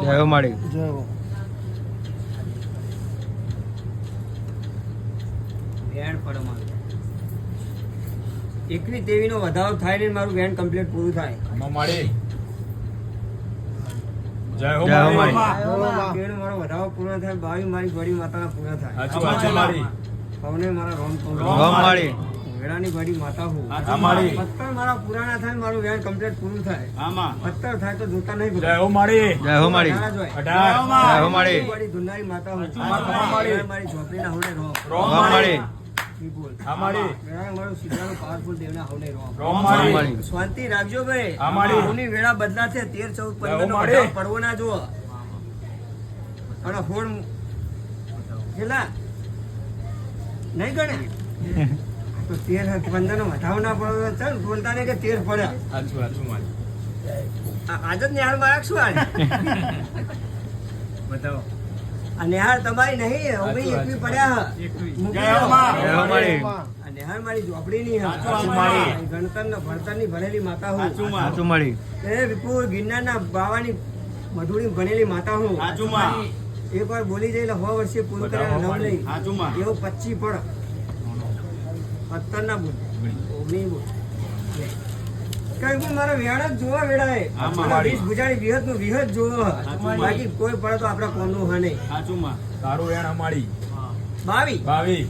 જય હો માડી. જય હો. વેણ પડે મારું. એકવી તેવીનો વધારો થાય ને મારું વેણ કમ્પ્લીટ પૂરું થાય. માડી જય હો જય હો માડી. માડી. વેણ મારો વધારો પૂરો થાય 22 મારી ઘડી માતાના પૂરા થાય. સાચું સાચું માડી. પવને મારા રોમ રોમ માડી. વેળાની ઘડી માતા હું. હા માડી. પત્તર મારા પૂરા ના થાય ને મારું વેણ કમ્પ્લીટ પૂરું થાય. આમાં પત્તર થાય તો જોતા નહીં જય હો માડી. જય હો માડી. નારાજ હોય. 18 જય હો માડી. મારી ધુનારી માતા હું. માડી. મારી ઝોપડીના હોડે રોમ. રોમ રોમ માડી. ઈ બોલ. હા માડી. વેળા મારું સીધાનું પાવરફુલ દેવના હોડે રોમ. રોમ રોમ માડી. માડી. શાંતિ રાખજો ભાઈ. હા માડી. કોની વેળા બદલાશે 13, 14, 15 નો માડી. વધારો પડવો ના જુઓ. અને ફોન કેટલા નહીં ગણે તો 13, 15 નો વધારો ના પડવો ચાલ બોલતા નહીં કે 13 પડ્યા. સાચું સાચું માડી. આજ જ નિહાળ માં શું આજ બતાવો આ નિહાળ તમારી નહીં હવે એકવી પડ્યા મૂકી જય હો દો. માં. જય હો માડી. આ નિહાળ મારી ઝોપડી ની સાચું માડી. ગણતર ને ભણતર ની ભણેલી માતા હું. સાચું માં. સાચું માડી. એ વિપુલ ગિરનાર ના બાવાની મધુરી ભણેલી માતા હું. સાચું માં. એક વાર બોલી જઈ 100 વર્ષે પૂરું બતાવો કર્યા નવ માડી. નહીં સાચું માં. એવું 25 પણ 17 ના બોલ 19 બોલ કઈ પણ મારો વેણ જ જોવા વેળાએ હા, મારા માડી. 20 ગુજારી વિહત નું વિહત જોવો માડી. બાકી કોઈ પડે તો આપડા કોનું હા નહીં સાચું માં. તારું વેણ અમારી 22 22